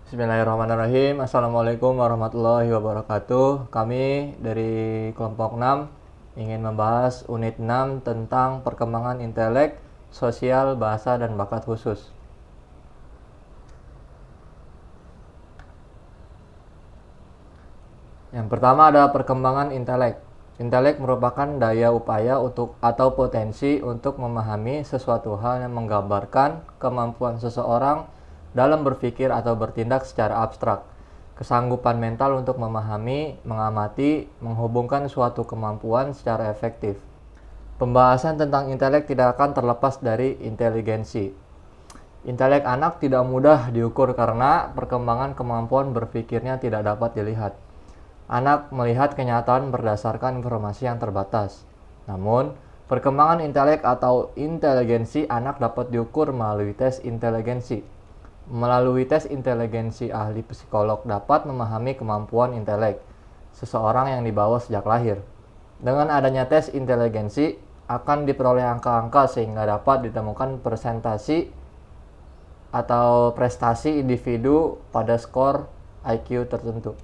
Bismillahirrahmanirrahim. Assalamualaikum warahmatullahi wabarakatuh. Kami dari kelompok 6 ingin membahas unit 6 tentang perkembangan intelek, sosial, bahasa, dan bakat khusus. Yang pertama ada perkembangan intelek. Intelek merupakan daya upaya untuk atau potensi untuk memahami sesuatu hal yang menggambarkan kemampuan seseorang dalam berpikir atau bertindak secara abstrak. Kesanggupan mental untuk memahami, mengamati, menghubungkan suatu kemampuan secara efektif. Pembahasan tentang intelek tidak akan terlepas dari inteligensi. Intelek anak tidak mudah diukur karena perkembangan kemampuan berpikirnya tidak dapat dilihat. Anak melihat kenyataan berdasarkan informasi yang terbatas. Namun, perkembangan intelek atau inteligensi anak dapat diukur melalui tes inteligensi. Melalui tes inteligensi, ahli psikolog dapat memahami kemampuan intelek seseorang yang dibawa sejak lahir. Dengan adanya tes inteligensi, akan diperoleh angka-angka sehingga dapat ditemukan presentasi atau prestasi individu pada skor IQ tertentu.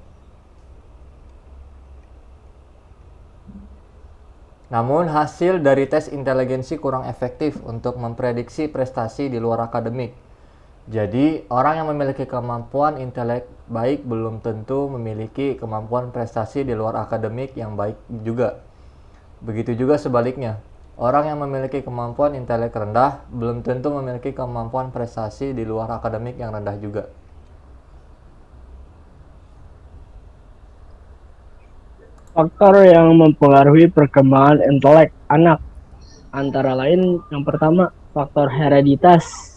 Namun, hasil dari tes inteligensi kurang efektif untuk memprediksi prestasi di luar akademik. Jadi, orang yang memiliki kemampuan intelek baik belum tentu memiliki kemampuan prestasi di luar akademik yang baik juga. Begitu juga sebaliknya. Orang yang memiliki kemampuan intelek rendah belum tentu memiliki kemampuan prestasi di luar akademik yang rendah juga. Faktor yang mempengaruhi perkembangan intelek anak antara lain yang pertama, faktor hereditas.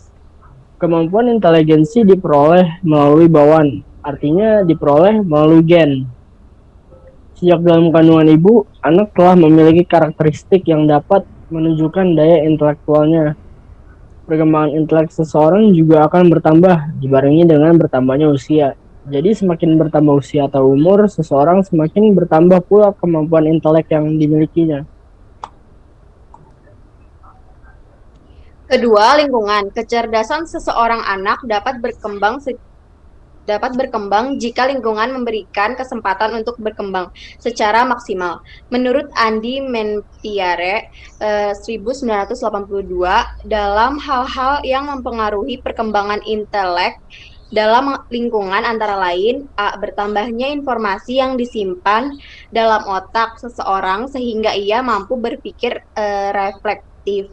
Kemampuan inteligensi diperoleh melalui bawaan, artinya diperoleh melalui gen. Sejak dalam kandungan ibu, anak telah memiliki karakteristik yang dapat menunjukkan daya intelektualnya. Perkembangan intelek seseorang juga akan bertambah dibarengi dengan bertambahnya usia. Jadi semakin bertambah usia atau umur, seseorang semakin bertambah pula kemampuan intelek yang dimilikinya. Kedua, lingkungan. Kecerdasan seseorang anak dapat berkembang jika lingkungan memberikan kesempatan untuk berkembang secara maksimal. Menurut Andy Menpiare 1982, dalam hal-hal yang mempengaruhi perkembangan intelek dalam lingkungan antara lain A. Bertambahnya informasi yang disimpan dalam otak seseorang sehingga ia mampu berpikir reflektif.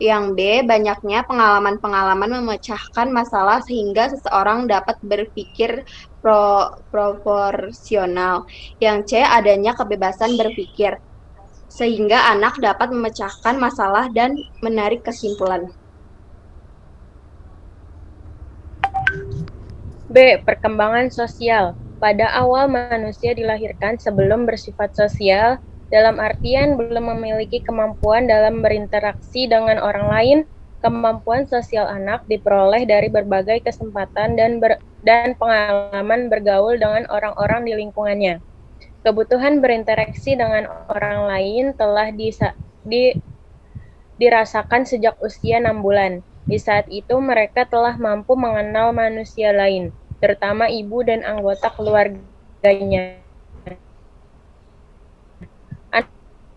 Yang B. Banyaknya pengalaman-pengalaman memecahkan masalah sehingga seseorang dapat berpikir proporsional. Yang C. Adanya kebebasan berpikir sehingga anak dapat memecahkan masalah dan menarik kesimpulan. B. Perkembangan sosial. Pada awal manusia dilahirkan sebelum bersifat sosial, dalam artian belum memiliki kemampuan dalam berinteraksi dengan orang lain. Kemampuan sosial anak diperoleh dari berbagai kesempatan dan pengalaman bergaul dengan orang-orang di lingkungannya. Kebutuhan berinteraksi dengan orang lain telah dirasakan sejak usia 6 bulan. Di saat itu mereka telah mampu mengenal manusia lain, terutama ibu dan anggota keluarganya.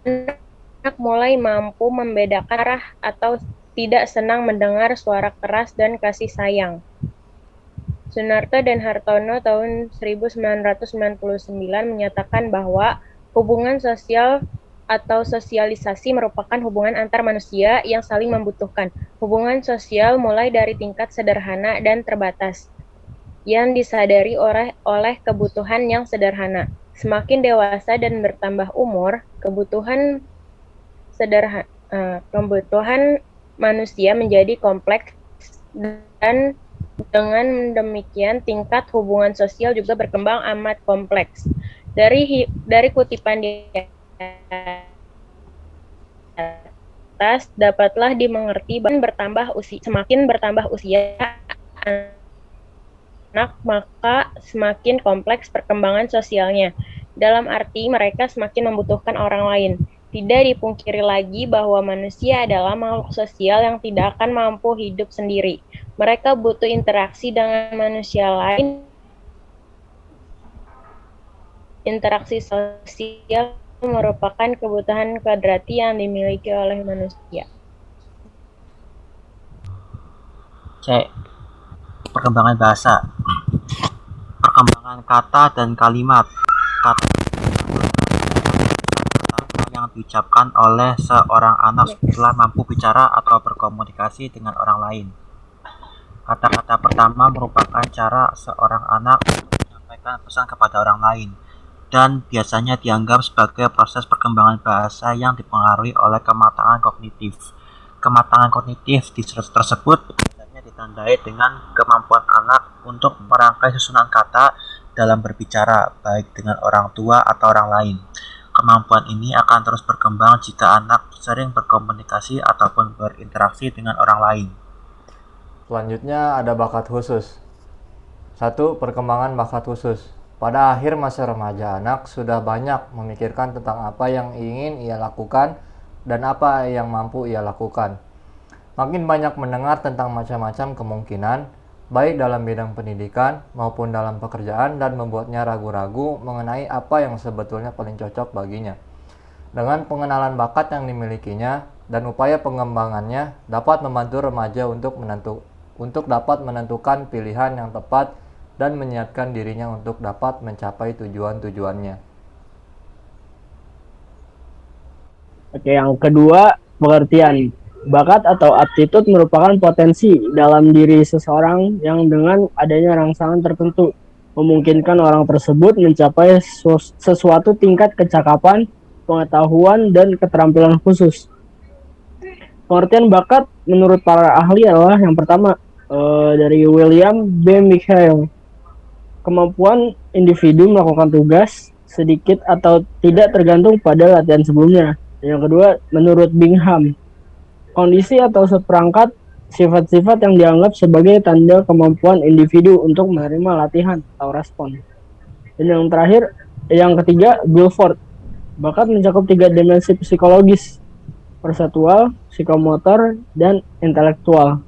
Anak mulai mampu membedakan marah atau tidak senang mendengar suara keras dan kasih sayang. Sunarto dan Hartono tahun 1999 menyatakan bahwa hubungan sosial atau sosialisasi merupakan hubungan antar manusia yang saling membutuhkan. Hubungan sosial mulai dari tingkat sederhana dan terbatas, yang disadari oleh kebutuhan yang sederhana. Semakin dewasa dan bertambah umur, kebutuhan manusia menjadi kompleks dan dengan demikian tingkat hubungan sosial juga berkembang amat kompleks. Dari kutipan di atas dapatlah dimengerti bahwa semakin bertambah usia anak, maka semakin kompleks perkembangan sosialnya. Dalam arti mereka semakin membutuhkan orang lain. Tidak dipungkiri lagi bahwa manusia adalah makhluk sosial yang tidak akan mampu hidup sendiri. Mereka butuh interaksi dengan manusia lain Interaksi sosial merupakan kebutuhan kodrati yang dimiliki oleh manusia. C. Perkembangan bahasa. Perkembangan kata dan kalimat. Kata yang diucapkan oleh seorang anak setelah mampu bicara atau berkomunikasi dengan orang lain. Kata-kata pertama merupakan cara seorang anak menyampaikan pesan kepada orang lain dan biasanya dianggap sebagai proses perkembangan bahasa yang dipengaruhi oleh kematangan kognitif. Kematangan kognitif tersebut biasanya ditandai dengan kemampuan anak untuk merangkai susunan kata dalam berbicara, baik dengan orang tua atau orang lain. Kemampuan ini akan terus berkembang jika anak sering berkomunikasi ataupun berinteraksi dengan orang lain. Selanjutnya ada bakat khusus. 1. Perkembangan bakat khusus. Pada akhir masa remaja, anak sudah banyak memikirkan tentang apa yang ingin ia lakukan dan apa yang mampu ia lakukan. Makin banyak mendengar tentang macam-macam kemungkinan, baik dalam bidang pendidikan maupun dalam pekerjaan, dan membuatnya ragu-ragu mengenai apa yang sebetulnya paling cocok baginya. Dengan pengenalan bakat yang dimilikinya dan upaya pengembangannya dapat membantu remaja untuk dapat menentukan pilihan yang tepat dan menyiapkan dirinya untuk dapat mencapai tujuan-tujuannya. Oke, yang kedua, pengertian. Bakat atau aptitude merupakan potensi dalam diri seseorang yang dengan adanya rangsangan tertentu memungkinkan orang tersebut mencapai sesuatu tingkat kecakapan, pengetahuan, dan keterampilan khusus. Pengertian bakat menurut para ahli adalah yang pertama, dari William B. Michael. Kemampuan individu melakukan tugas sedikit atau tidak tergantung pada latihan sebelumnya. Yang kedua, menurut Bingham, kondisi atau seperangkat sifat-sifat yang dianggap sebagai tanda kemampuan individu untuk menerima latihan atau respon. Dan yang terakhir, yang ketiga, Guilford, bakat mencakup 3 dimensi psikologis, perseptual, psikomotor, dan intelektual.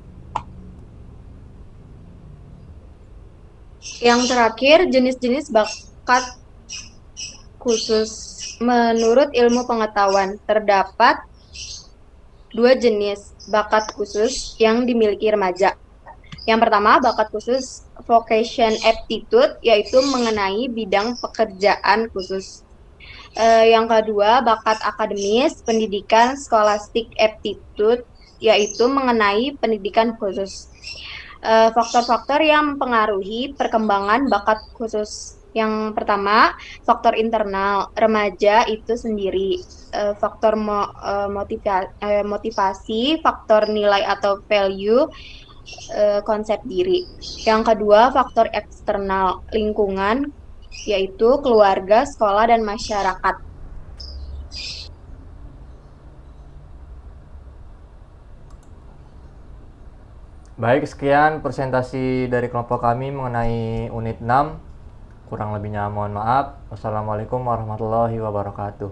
Yang terakhir, jenis-jenis bakat khusus. Menurut ilmu pengetahuan, terdapat 2 jenis bakat khusus yang dimiliki remaja. Yang pertama, bakat khusus vocation aptitude, yaitu mengenai bidang pekerjaan khusus. Yang kedua, bakat akademis, pendidikan scholastic aptitude, yaitu mengenai pendidikan khusus. Faktor-faktor yang mempengaruhi perkembangan bakat khusus. Yang pertama, faktor internal remaja itu sendiri, faktor motivasi, faktor nilai atau value, konsep diri. Yang kedua, faktor eksternal lingkungan, yaitu keluarga, sekolah, dan masyarakat. Baik, sekian presentasi dari kelompok kami mengenai unit 6. Kurang lebihnya mohon maaf. Wassalamualaikum warahmatullahi wabarakatuh.